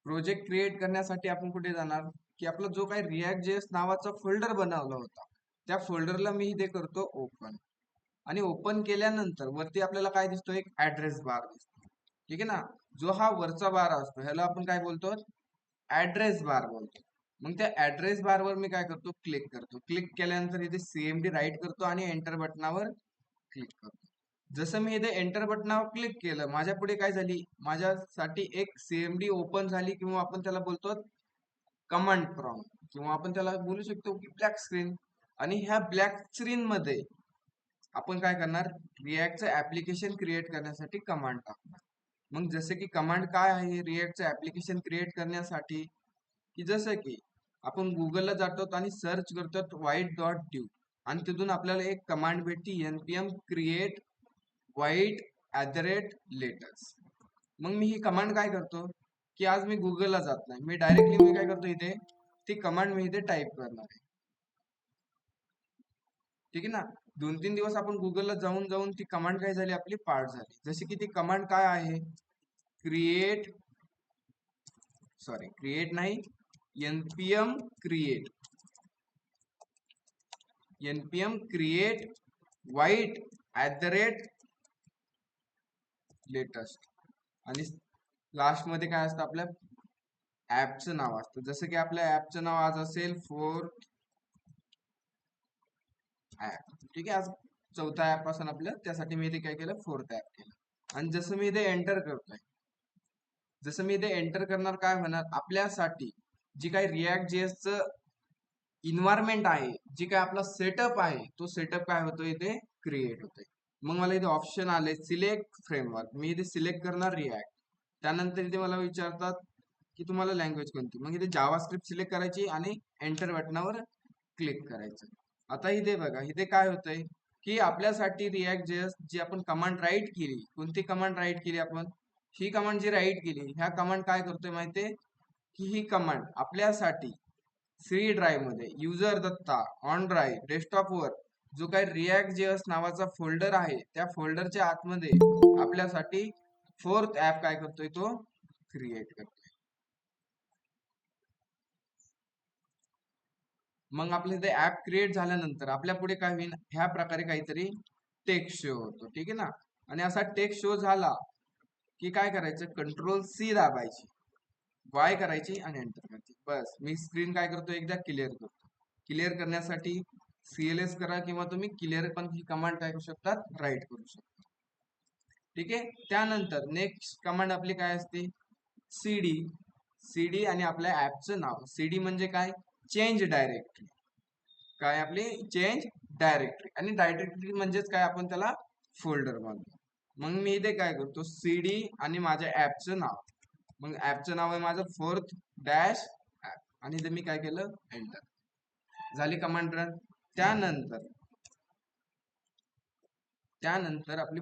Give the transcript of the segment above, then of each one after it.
Project create करण्यासाठी आपण कुठे जाणार की आपला जो काही रिॲक्ट जेएस नावाचा फोल्डर बनवला होता त्या फोल्डरला मी इथे करतो ओपन. आणि ओपन केल्यानंतर वरती आपल्याला काय दिसतो, एक ऍड्रेस बार दिसतो. ठीक आहे ना. जो हा वरचा बार असतो ह्याला आपण काय बोलतो, ऍड्रेस बार बोलतो. मग त्या ऍड्रेस बार वर मी काय करतो, क्लिक करतो. क्लिक केल्यानंतर इथे सीएमडी राईट करतो आणि एंटर बटनावर क्लिक करतो. जसं मी इथे एंटर बटनावर क्लिक केलं माझ्या पुढे काय झाली, माझ्यासाठी एक सीएमडी ओपन झाली किंवा आपण त्याला बोलतो कमांड प्रॉम्प्ट किंवा आपण त्याला बोलू शकतो की ब्लॅक स्क्रीन. आणि ह्या ब्लॅक स्क्रीन मध्ये आपण काय करणार, रिॲक्टचं ऍप्लिकेशन क्रिएट करण्यासाठी कमांड टाकणार. मग जसे की कमांड काय आहे रिॲक्टचं ऍप्लिकेशन क्रिएट करण्यासाठी, की जसं की आपण गुगलला जातो आणि सर्च करतो white.dew आणि तिथून आपल्याला एक कमांड भेटते npm create white@latest. मग मी ही कमांड काय करतो की आज मी गुगलला जात नाही, मी डायरेक्टली मी काय करतो इथे ती कमांड मी इथे टाईप करणार आहे. ठीक आहे ना. 2-3 दिवस आपण गुगलला जाऊन जाऊन ती कमांड काय झाली आपली पाठ झाली. जशी की ती कमांड काय आहे, क्रिएट क्रिएट नाही npm क्रिएट white@latest. आणि लास्ट मध्ये काय असतं, आपल्या ऍपचं नाव असतं. जसं की आपल्या ऍपचं नाव आज असेल फोर्थ ऍप. ठीक आहे, आज चौथा ऍप असेल आपलं, त्यासाठी मी इथे काय केलं, फोर्थ ऍप केलं. आणि जसं मी इथे एंटर करतोय, जसं मी इथे एंटर करणार काय होणार, आपल्यासाठी जी काही रिॲक्ट जेएसचं इन्व्हायरमेंट आहे, जी काय आपला सेटअप आहे, तो सेटअप काय होतो इथे क्रिएट होतोय. मग मला इथे ऑप्शन आले सिलेक्ट फ्रेमवर्क, मी इथे सिलेक्ट करणार रिॲक्ट. त्यानंतर इथे मला विचारतात की तुम्हाला लँग्वेज कोणती, मग इथे जावास्क्रिप्ट सिलेक्ट करायची आणि एंटर बटनावर क्लिक करायचं. आता इथे बघा इथे काय होतंय की आपल्यासाठी रिॲक्ट जेएस जी आपण कमांड राईट केली, कोणती कमांड राईट केली आपण, ही कमांड जी राईट केली, ह्या कमांड काय करतोय माहितीये की ही कमांड आपल्यासाठी सी ड्राईव्ह मध्ये युजर दत्ता ऑन ड्राईव्ह डेस्कटॉपवर जो काही रिॲक्ट जेएस नावाचा फोल्डर आहे त्या फोल्डरच्या आतमध्ये आपल्यासाठी फोर्थ ऍप काय करतोय, तो क्रिएट करतोय. मग आपल्या इथे ऍप क्रिएट झाल्यानंतर आपल्या पुढे काय होईल, ह्या प्रकारे काहीतरी टेक्स्ट शो होतो. ठीक आहे ना. आणि असा टेक्स्ट शो झाला की काय करायचं, कंट्रोल सी दाबायची, वाय करायची आणि एंटर करायची. बस मी स्क्रीन काय करतो, एकदा क्लिअर करतो. क्लिअर करण्यासाठी सीएलएस करा किंवा तुम्ही क्लिअर पण ही कमांड काय करू शकतात, राईट करू शकता. ठीक आहे. त्यानंतर नेक्स्ट कमांड आपली काय असते, सीडी. सीडी आणि आपल्या ऍपचं नाव. सीडी म्हणजे काय, चेंज डायरेक्टरी. काय आपली चेंज डायरेक्टरी. आणि डायरेक्टरी म्हणजेच काय, आपण त्याला फोल्डर म्हणतो. मग मी इथे काय करतो, सीडी आणि माझ्या ऍपचं नाव. मग ऍपचं नाव आहे माझं फोर्थ डॅश ऍप. आणि इथे मी काय केलं, एंटर. झाली कमांड रन. त्यानंतर त्यानंतर आपली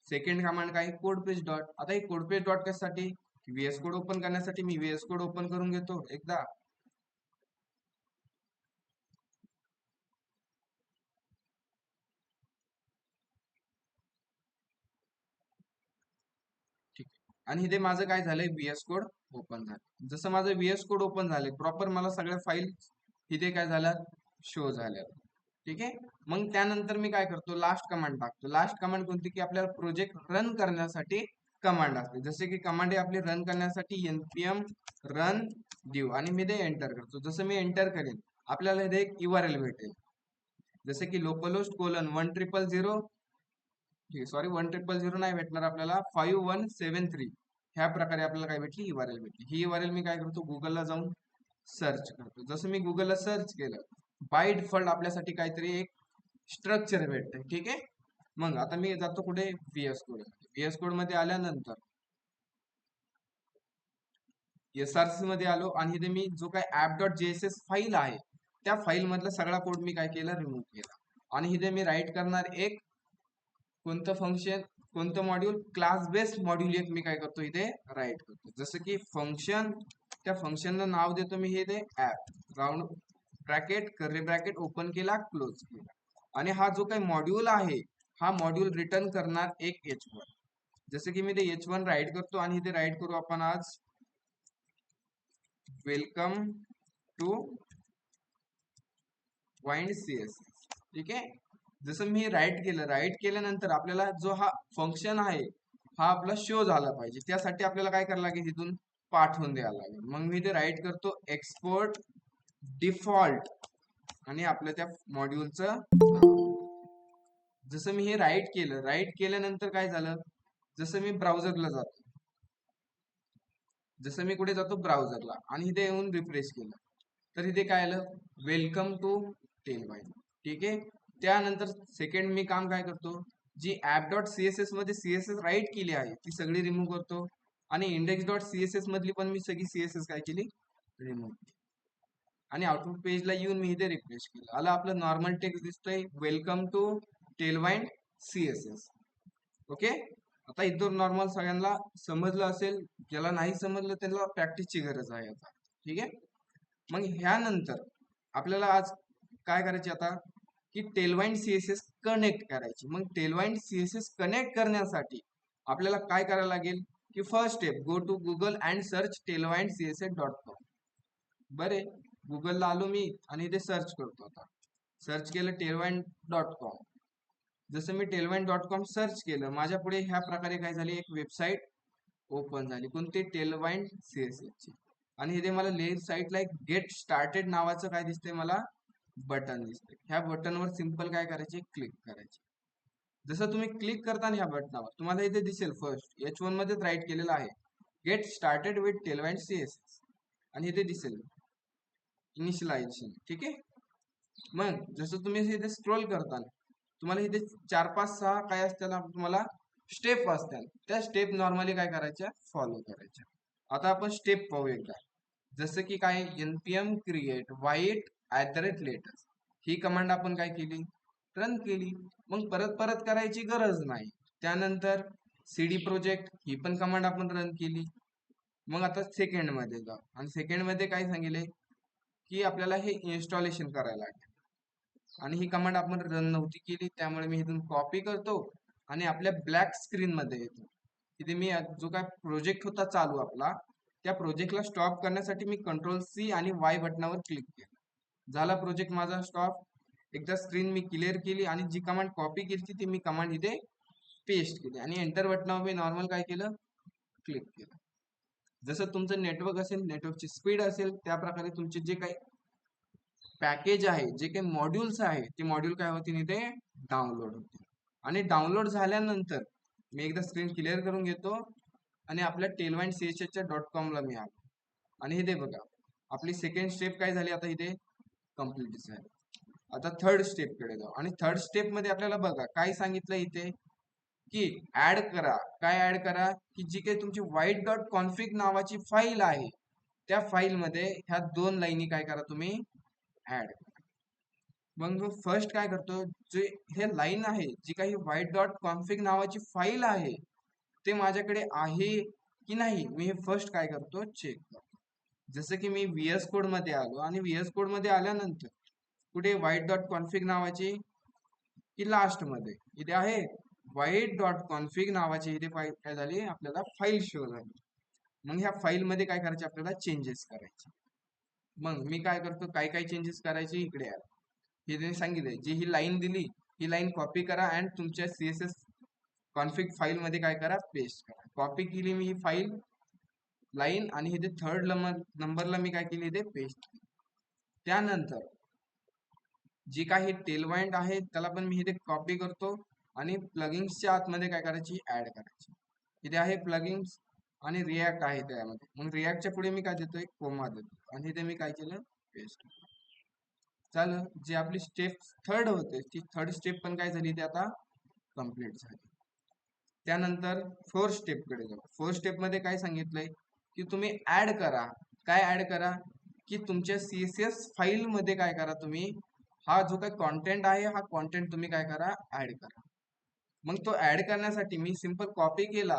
सेकंड कमांड काय, कोड पेज डॉट. आता ही कोड पेज डॉट कशासाठी, व्हीएस कोड ओपन करण्यासाठी. मी व्हीएस कोड ओपन करून घेतो एकदा. ठीक. आणि इथे माझं काय झालंय, व्हीएस कोड ओपन झालं. जसं माझं व्हीएस कोड ओपन झाले प्रॉपर, मला सगळ्या फाईल इथे काय झाल्या, शो झाल्या. ठीक आहे. मग त्यानंतर मी काय करतो, लास्ट कमांड टाकतो. लास्ट कमांड कोणती, की आपल्याला प्रोजेक्ट रन करण्यासाठी कमांड असते. जसे की कमांड आहे आपली रन करण्यासाठी npm रन ड्यू आणि मी ते एंटर करतो. जसं मी एंटर करेन आपल्याला इथे एक URL भेटेल, जसे की लोकलहोस्ट कोलन 1000, सॉरी 1000 नाही भेटणार आपल्याला, 5173. ह्या प्रकारे आपल्याला काय भेटली, URL भेटली. ही URL मी काय करतो, गुगलला जाऊन सर्च करतो. जसं मी गुगलला सर्च केलं, बाय डिफॉल्ट आपल्यासाठी काहीतरी एक स्ट्रक्चर भेटतं. ठीक आहे. मग आता मी जातो कुठे, व्हीएस कोड. व्हीएस कोड मध्ये आल्यानंतर एसआरसी मध्ये आलो आणि इथे मी जो काही app.jss फाईल आहे त्या फाईल मधला सगळा कोड मी काय केला, रिमूव्ह केला. आणि इथे मी राईट करणार एक कोणतं फंक्शन, कोणतं मॉड्यूल, क्लास बेस्ड मॉड्यूल एक मी काय करतो इथे राईट करतो. जसं की फंक्शन, त्या फंक्शनला नाव देतो मी हे ते app, round bracket curly bracket open केला क्लोज केला. आणि हा जो काही मॉड्यूल आहे हा मॉड्यूल रिटर्न करणार एक H1. जसं की मी ते H1 राईट करतो आणि इथे राईट करू आपण आज वेलकम टू वाइंड सीएसएस. ठीक आहे. जसं मी राईट केल्यानंतर आपल्याला जो हा फंक्शन आहे हा आपला शो झाला पाहिजे. त्यासाठी आपल्याला काय करायला लागेल, तिथून पाठवून द्यायला लागेल. मग मी ते राईट करतो एक्सपोर्ट डिफॉल्ट आणि आपल्या त्या मॉड्यूलचं. जसं मी हे राईट केल्यानंतर काय झालं, जसं मी ब्राउझरला जातो, जसं मी कुठे जातो ब्राउझरला आणि इथे येऊन रिफ्रेश केलं तर इथे काय आलं, वेलकम टू टेलवाईन. ठीक आहे. त्यानंतर सेकंड मी काम काय करतो, जी app.css मध्ये सीएसएस राईट केली आहे ती सगळी रिमूव्ह करतो आणि index.css मधली पण मी सगळी सीएसएस काय केली, रिमूव्ह केली. आणि आउटपुट पेजला येऊन मी इथे रिफ्रेश केलं, आला आपलं नॉर्मल टेक्स्ट दिसतंय, वेलकम टू टेलवाईन सीएसएस. ओके. आता इथं नॉर्मल सगळ्यांना समजलं असेल, ज्याला नाही समजलं त्याला प्रॅक्टिसची गरज आहे आता. ठीक आहे. मग ह्यानंतर आपल्याला आज काय करायचे आता, की टेलवाईन सीएसएस कनेक्ट करायची. मग टेलवाईन सीएसएस कनेक्ट करण्यासाठी आपल्याला काय करायला लागेल, की first step, go to Google and search tailwindcss.com. बरे, गुगलला आलो मी आणि इथे सर्च करतो. आता सर्च केलं tailwind.com. जसं मी tailwind.com सर्च केलं, माझ्या पुढे ह्या प्रकारे काय झाली, एक वेबसाईट ओपन झाली. कोणती, टेलवाईन सीएसएस ची. आणि इथे मला लेफ्ट साईडला एक गेट स्टार्टेड नावाचं काय दिसतंय, मला बटन दिसतंय. ह्या बटनवर सिंपल काय करायचे, क्लिक करायचे. जसं तुम्ही क्लिक करता ह्या बटनावर तुम्हाला इथे दिसेल, फर्स्ट H1 मध्येच राईट केलेलं आहे, गेट स्टार्टेड विथ टेलवाईन सीएसएस. आणि इथे दिसेल इनिशियलायझेशन. ठीक आहे. मग जसं तुम्ही इथे स्क्रोल करता तुम्हाला इथे 4 5 6 काय असतात, तुम्हाला स्टेप असतात. त्या स्टेप नॉर्मली काय करायच्या, फॉलो करायच्या. आता आपण स्टेप पाहू एकदा. जसं की काय, npm क्रिएट वाईट @लेटर्स ही कमांड आपण काय केली, रन केली. मग परत परत करायची गरज नाही. त्यानंतर cd प्रोजेक्ट ही पण कमांड आपण रन केली. मग आता सेकंड मध्ये जाऊ आणि सेकंड मध्ये काय सांगितले, की आपल्याला हे इन्स्टॉलेशन करायला लागेल. आणि ही कमांड आपण रन नव्हती केली, त्यामुळे मी इथून कॉपी करतो आणि आपल्या ब्लॅक स्क्रीन मध्ये येतो. इथे मी जो काय प्रोजेक्ट होता चालू आपला, त्या प्रोजेक्टला स्टॉप करण्यासाठी मी कंट्रोल-C आणि Y बटनावर क्लिक केलं. झाला प्रोजेक्ट माझा स्टॉप. एकदा स्क्रीन मी क्लिअर केली आणि जी कमांड कॉपी केली ती मी कमांड इथे पेस्ट केली आणि एंटर बटनावर मी नॉर्मल काय केलं, क्लिक केलं. जसं तुमचं नेटवर्क असेल, नेटवर्कची स्पीड असेल, त्या प्रकारे तुमचे जे काही पॅकेज आहे, जे काही मॉड्यूल्स आहे, ते मॉड्यूल काय होतील, इथे डाउनलोड होतील. आणि डाउनलोड झाल्यानंतर मी एकदा स्क्रीन क्लिअर करून घेतो आणि आपल्या tailwindcss.com ला मी आलो. आणि इथे बघा आपली सेकंड स्टेप काय झाली, आता इथे कम्प्लीट झाली. आता थर्ड स्टेप कडे जाऊ आणि थर्ड स्टेप मध्ये आपल्याला बघा काय सांगितलं इथे, की ऍड करा. काय ऍड करा, की जी काही तुमची white.config नावाची फाईल आहे, त्या फाईल मध्ये ह्या 2 लाईनी काय करा, तुम्ही ऍड. मग फर्स्ट काय करतो, जे हे लाईन आहे, जी काही white.config नावाची फाईल आहे, ते माझ्याकडे आहे की नाही, मी हे फर्स्ट काय करतो, चेक करतो. जसं की मी VS कोड मध्ये आलो आणि VS कोड मध्ये आल्यानंतर कुठे white.config नावाची, की लास्ट मध्ये इथे आहे white.config नावाची इथे फाईल काय झाली, आपल्याला फाईल शो झाली. मग ह्या फाईल मध्ये काय करायचे, आपल्याला चेंजेस करायचे. मग मी काय करतो, काय काय चेंजेस करायचे, इकडे आहे हे त्यांनी सांगितले. जी ही लाईन दिली, ही लाईन कॉपी करा आणि तुमच्या CSS कॉन्फिग फाईल मध्ये काय करा, पेस्ट करा. कॉपी केली मी ही फाईल लाईन आणि इथे थर्ड नंबरला मी काय केली, इथे पेस्ट केली. त्यानंतर जी काही टेलवाइंड आहे त्याला पण मी इथे कॉपी करतो आणि प्लगिन्सच्या आतमध्ये काय करायची, ऍड करायची. इथे आहे प्लगिन्स आणि रिॲक्ट आहे त्यामध्ये. मग रिॲक्टच्या पुढे मी काय देतो, एक कोमा देतो आणि इथे मी काय केलं, पेस्ट. झालं. जी आपली स्टेप थर्ड होते, ती थर्ड स्टेप पण काय झाली, ती आता कम्प्लीट झाली. त्यानंतर फोर्थ स्टेप कडे जाऊ. फोर्थ स्टेप मध्ये काय सांगितलंय, की तुम्ही ऍड करा. काय ऍड करा, की तुमच्या CSS फाईल मध्ये काय करा, तुम्ही हा जो काही कॉन्टेंट आहे, हा कॉन्टेंट तुम्ही काय करा, ऍड करा. मग तो ऍड करण्यासाठी मी सिंपल कॉपी केला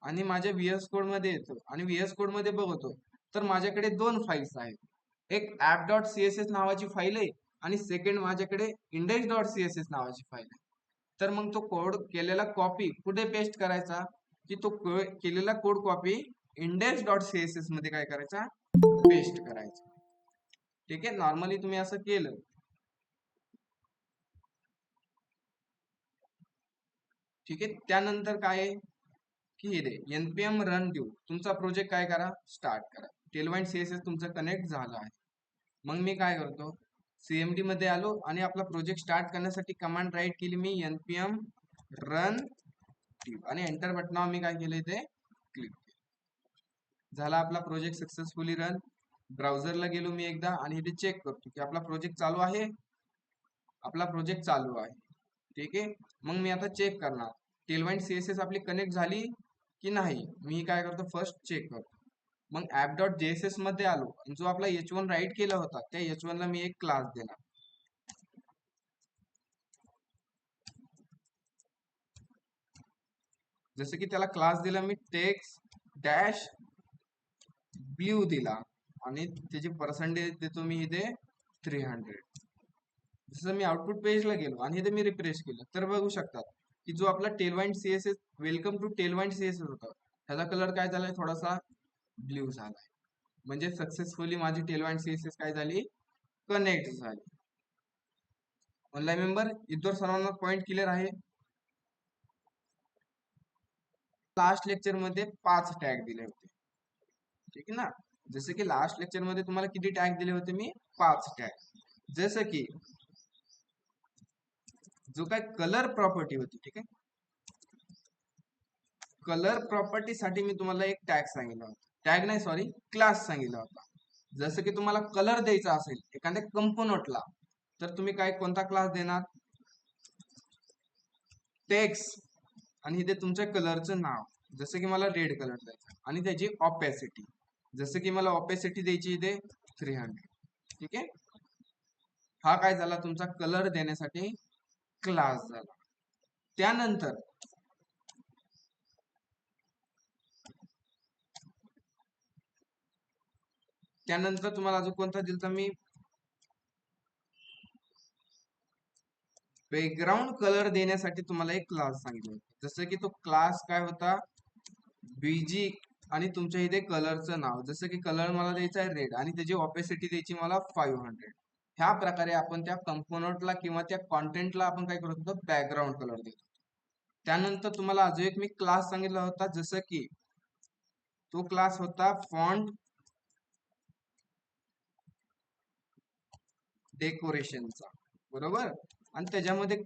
आणि माझ्या VS कोड मध्ये येतो आणि VS कोड मध्ये बघतो तर माझ्याकडे 2 फाईल्स आहेत. एक app.css नावाची फाईल आहे आणि सेकंड माझ्याकडे index.css नावाची फाईल आहे. तर मग तो कोड केलेला कॉपी कुठे पेस्ट करायचा, की तो केलेला कोड कॉपी index.css मध्ये काय करायचा, पेस्ट करायचं. ठीक आहे, नॉर्मली तुम्ही असं केलं. ठीक आहे, त्यानंतर काय आहे की हे दे npm रन देऊ तुमचा प्रोजेक्ट काय करा, स्टार्ट करा. टेलवाइंड सीएसएस तुमचं कनेक्ट झालं आहे. मग मी काय करतो, सीएमडी मध्ये आलो आणि आपला प्रोजेक्ट स्टार्ट करण्यासाठी कमांड राईट केली मी npm रन आणि एंटर बटनावर मी काय केले ते क्लिक केलं. झाला आपला प्रोजेक्ट सक्सेसफुली रन. ब्राउझरला गेलो मी एकदा आणि इथे चेक करतो की आपला प्रोजेक्ट चालू आहे. आपला प्रोजेक्ट चालू आहे. ठीक आहे, मग मी आता चेक करणार टेलवाइंड सीएसएस आपली कनेक्ट झाली की नाही. मी काय करतो, फर्स्ट चेक करतो. मग ऍप डॉट जेएसएस मध्ये आलो आणि जो आपला h1 राईट केला होता त्या h1 ला मी एक क्लास देणार. जसं की त्याला क्लास दिला मी टेक्स्ट डॅश ब्ल्यू दिला आणि त्याची पर्सेंटेज देतो मी इथे 300. जसं मी आउटपुट पेजला गेलो आणि इथे मी रिफ्रेश केलं तर बघू शकतात की जो आपला टेलवाइंड सीएसएस वेलकम टू टेलवाइंड सीएसएस होता त्याचा कलर काय झालाय, थोडासा ब्ल्यू झालाय. म्हणजे सक्सेसफुली माझी टेलवाइंड सीएसएस काय झाली, कनेक्ट झाली. ऑनलाईन मेंबर इतर सर्वांना पॉइंट क्लिअर आहे. लास्ट लेक्चर मध्ये 5 टॅग दिले होते. ठीक आहे ना, जसं की लास्ट लेक्चर मध्ये तुम्हाला किती टॅग दिले होते मी, 5 टॅग. जसं की जो काय कलर प्रॉपर्टी होती, ठीक आहे, कलर प्रॉपर्टी साठी मी तुम्हाला एक टॅग सांगितला होता. टॅग नाही, सॉरी, क्लास सांगितला होता. जसं की तुम्हाला कलर द्यायचा असेल एखाद्या कंपोनंटला तर तुम्ही काय कोणता क्लास देणार, टेक्स्ट आणि इथे तुमच्या कलरचं नाव. जसं की मला रेड कलर द्यायचा आणि त्याची ऑपॅसिटी. जसं की मला ऑपॅसिटी द्यायची इथे 300. ठीक आहे, हा काय झाला तुमचा कलर देण्यासाठी क्लास झाला. त्यानंतर तुम्हाला अजून कोणता दिलता मी, बॅकग्राऊंड कलर देण्यासाठी तुम्हाला एक क्लास सांगितलं होतं. जसं की तो क्लास काय होता, बीजी आणि तुमच्या इथे कलरचं नाव. जसं की कलर मला द्यायचा आहे रेड आणि त्याची ऑपेसिटी द्यायची मला 500. ह्या प्रकारे आपण त्या कंपोनंटला किंवा त्या कॉन्टेंटला आपण काय करत होतो, बॅकग्राऊंड कलर देतो. त्यानंतर तुम्हाला अजून एक मी क्लास सांगितला होता, जसं की तो क्लास होता फॉन्ट डेकोरेशनचा, बरोबर. आणि त्याच्यामध्ये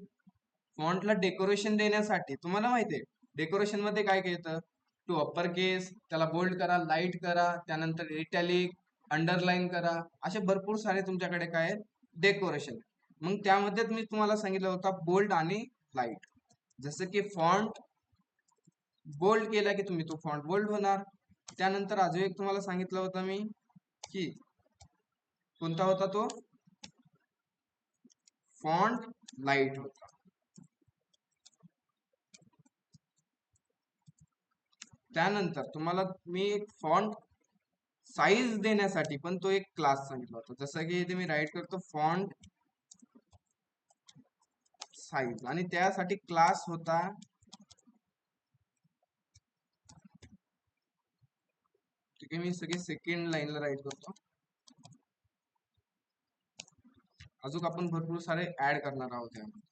फॉन्टला डेकोरेशन देण्यासाठी तुम्हाला माहिती आहे डेकोरेशन मध्ये काय काय येतं, टू अप्पर केस, त्याला बोल्ड करा, लाईट करा, त्यानंतर इटॅलिक, अंडरलाईन करा, असे भरपूर सारे तुमच्याकडे काय आहेत डेकोरेशन. मग त्यामध्ये मी तुम्हाला सांगितलं होता बोल्ड आणि लाईट. जसं की फॉन्ट बोल्ड केला की तुम्ही तो फॉन्ट बोल्ड होणार. त्यानंतर अजून एक तुम्हाला सांगितलं होतं मी की कोणता होता तो, फॉन्ट लाईट होता. त्यानंतर तुम्हाला मी एक फॉन्ट साईज देण्यासाठी पण तो एक क्लास सांगितला होता. जसं की इथे मी राईट करतो फॉन्ट साईज आणि त्यासाठी क्लास होता ठीक आहे, मी सगळे सेकंड लाईनला राईट करतो. अजून आपण भरपूर सारे ऍड करणार आहोत यामध्ये.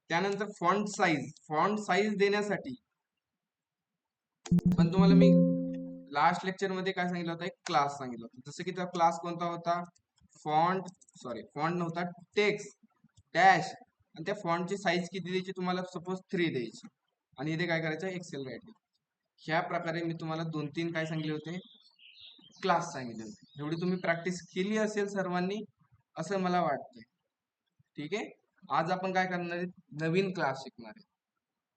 त्यानंतर फॉन्ट साईज देण्यासाठी पण तुम्हाला मी लास्ट लेक्चर मध्ये काय सांगितलं होतं, एक क्लास सांगितलं होतं. जसं की तो क्लास कोणता होता, फॉन्ट नव्हता, टेक्स्ट डॅश आणि त्या फॉन्टची साईज किती द्यायची तुम्हाला, सपोज 3 द्यायची आणि इथे काय करायचं, एक्सेल राईट. ह्या प्रकारे मी तुम्हाला 2-3 काय सांगितले होते, क्लास सांगितले होते. एवढी तुम्ही प्रॅक्टिस केली असेल सर्वांनी असं मला वाटतंय. ठीक आहे, आज आपण काय करणार आहे, नवीन क्लास शिकणार आहे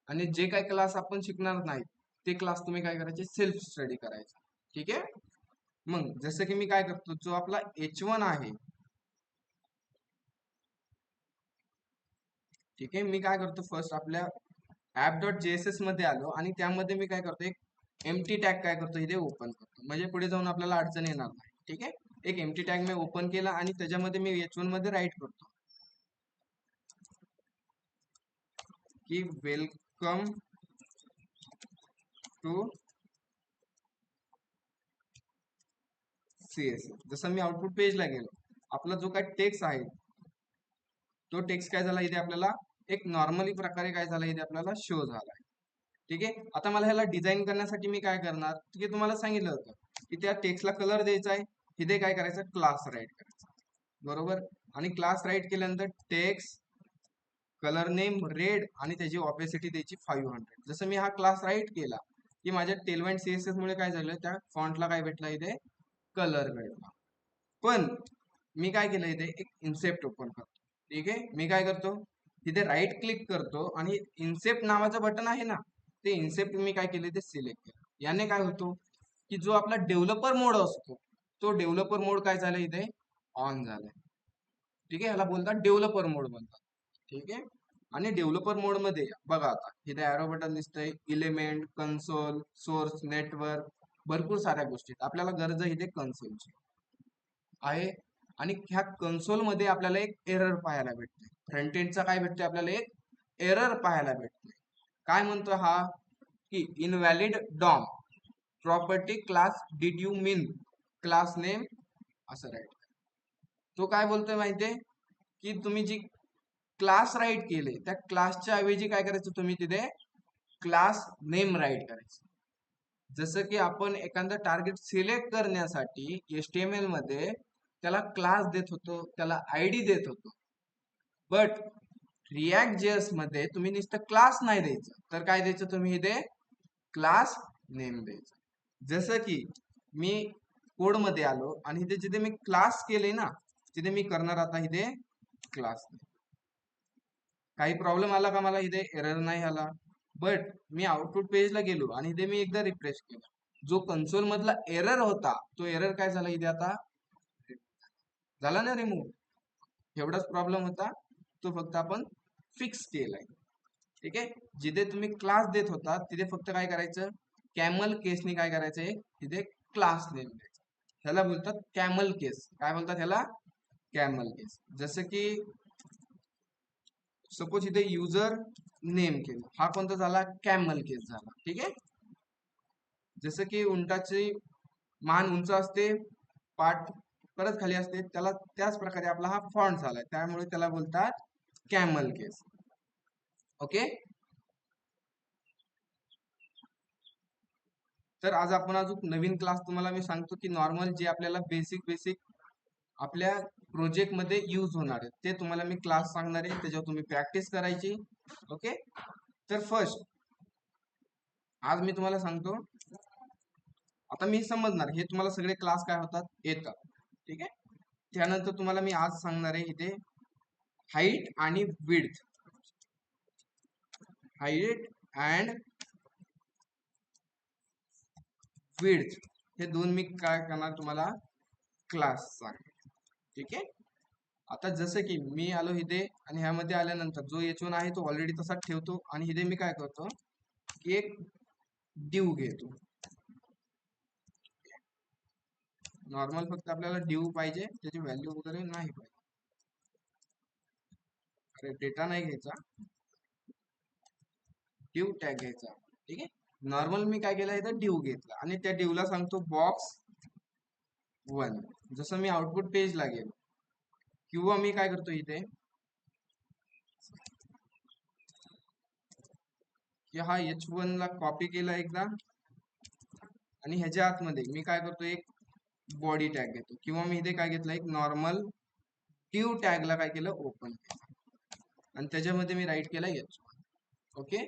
आणि जे काही क्लास आपण शिकणार नाही ते क्लास तुम्ही काय करायचे, सेल्फ स्टडी करायचा. ठीक आहे, मग जसं की मी काय करतो, जो आपला H1 आहे, ठीक आहे, मी काय करतो फर्स्ट आपल्या ऍप डॉट जेएसएस मध्ये आलो आणि त्यामध्ये मी काय करतो, एक एमटी टॅग काय करतो इथे ओपन करतो, म्हणजे पुढे जाऊन आपल्याला अडचण येणार नाही. ठीक आहे, एक एमटी टॅग मी ओपन केला आणि त्याच्यामध्ये मी H1 मध्ये राईट करतो की वेलकम टू CSS. जसं मी आउटपुट पेजला गेलो, आपला जो काही टेक्स्ट आहे तो टेक्स्ट काय झाला इथे आपल्याला एक नॉर्मली प्रकारे काय झाला इथे आपल्याला शो झाला. ठीक आहे. आता मला ह्याला डिझाईन करण्यासाठी मी काय करणार, की तुम्हाला सांगितलं होतं की त्या टेक्स्टला कलर द्यायचा आहे. इथे काय करायचं, क्लास राईट करायचा, बरोबर. आणि क्लास राईट केल्यानंतर टेक्स्ट कलर नेम रेड आणि त्याची ऑपेसिटी द्यायची 500. जसं मी हा क्लास राईट केला की माझ्या टेलमेंट CSS मुळे काय झालं, त्या फॉन्टला काय भेटला इथे कलर भेटला. पण मी काय केलं इथे एक इन्सेप्ट ओपन करतो. ठीक आहे. मी काय करतो, तिथे राईट क्लिक करतो आणि इन्सेप्ट नावाचं बटन आहे ना, ते इन्सेप्ट मी काय केले ते सिलेक्ट केलं. याने काय होतो की जो आपला डेव्हलपर मोड असतो तो डेव्हलपर मोड काय झाला इथे ऑन झालाय. ठीक आहे. ह्याला बोलतात डेव्हलपर मोड म्हणतात. ठीक आहे. आणि डेव्हलपर मोड मध्ये बघा आता इथे एरो बटन दिसतंय, इलेमेंट, कन्सोल, सोर्स, नेटवर्क, भरपूर साऱ्या गोष्टी. आपल्याला गरज आहे इथे कन्सोलची आहे. आणि ह्या कन्सोल मध्ये आपल्याला एक एरर पाहायला भेटते. फ्रंट एंडचा काय भेटते आपल्याला एक एरर पाहायला भेटते. काय म्हणतो हा की invalid DOM property class did you mean class name असं राईट. तो काय बोलतोय माहितीये की तुम्ही जी क्लास राईट केले त्या क्लासच्या ऐवजी काय करायचं, तुम्ही तिथे क्लास नेम राईट करायचं. जसं की आपण एखादं टार्गेट सिलेक्ट करण्यासाठी HTML मध्ये त्याला क्लास देत होतो, त्याला ID देत होतो. बट रिॲक्ट JS मध्ये तुम्ही नुसतं क्लास नाही द्यायचं, तर काय द्यायचं, तुम्ही इथे क्लास नेम द्यायचं. जसं की मी कोड मध्ये आलो आणि इथे जिथे मी क्लास केले ना, तिथे मी करणार आता इथे क्लास. काही प्रॉब्लेम आला का, मला इथे एरर नाही आला. बट मी आउटपुट पेजला गेलो आणि इथे मी एकदा रिफ्रेश केलं, जो कन्सोल मधला एरर होता तो एरर काय झाला इथे आता झाला ना रिमूव्ह. एवढाच प्रॉब्लेम होता, तो फक्त आपण फिक्स केलाय. ठीक आहे. जिथे तुम्ही क्लास देत होता तिथे फक्त काय करायचं, कॅमल केसने काय करायचंय तिथे क्लास नेम द्यायचं. ह्याला बोलतात कॅमल केस. काय बोलतात ह्याला, कॅमल केस. जसं की सपोज इथे युजर नेम केलं, हा कोणता झाला, कॅमल केस झाला. ठीक आहे. जसं की उंटाची मान उंच असते, पाठ परत खाली असते, त्याला त्याच प्रकारे आपला हा फॉन्ट झालाय, त्यामुळे त्याला बोलतात कॅमल केस. ओके. तर आज आपण अजून नवीन क्लास तुम्हाला मी सांगतो की नॉर्मल जे आपल्याला बेसिक बेसिक आपल्या प्रोजेक्ट मध्ये यूज होणार आहे ते तुम्हाला मी क्लास सांगणार आहे, त्याच्यावर तुम्ही प्रॅक्टिस करायची. ओके. तर फर्स्ट आज मी तुम्हाला सांगतो, आता मी समजणार हे तुम्हाला सगळे क्लास काय होतात येतात. ठीक आहे. त्यानंतर तुम्हाला मी आज सांगणार आहे इथे हाईट आणि विड्थ, हाईट अँड विड्थ हे दोन मी काय करणार तुम्हाला क्लास सांग. ठीक आहे. आता जसं की मी आलो इथे आणि ह्यामध्ये आल्यानंतर जो H1 आहे तो ऑलरेडी तसाच ठेवतो आणि इथे मी काय करतो की एक डिव घेतो. नॉर्मल फक्त आपल्याला डिव पाहिजे, त्याची व्हॅल्यू वगैरे नाही पाहिजे. अरे डेटा नाही घ्यायचा, डिव टॅग घ्यायचा. ठीक आहे. नॉर्मल मी काय केलं इथं डिव घेतला आणि त्या डिवला सांगतो बॉक्स 1. जसं मी आउटपुट पेजला गेलो किंवा मी काय करतो इथे की हा H1 ला कॉपी केला एकदा आणि ह्याच्या आतमध्ये मी काय करतो एक बॉडी टॅग घेतो किंवा मी इथे काय घेतलं एक नॉर्मल डिव टॅगला काय केलं ओपन केलं आणि त्याच्यामध्ये मी राईट केला H1. ओके.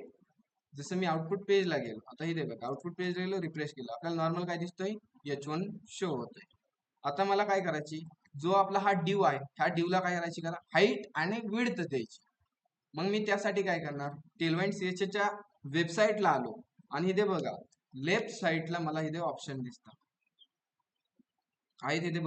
जसं मी आउटपुट पेजला गेलो, आता इथे बघा आउटपुट पेजला गेलो, रिफ्रेश केलं, आपल्याला नॉर्मल काय दिसतोय H1 शो होतोय. आता मला काय करायची, जो आपला हा डिव आहे ह्या डिवला काय करायची करा हाईट आणि विड्थ द्यायची. मग मी त्यासाठी काय करणार, टेलमेंट CSS च्या वेबसाईटला आलो आणि इथे बघा लेफ्ट साईडला मला इथे ऑप्शन दिसतात आहे तिथे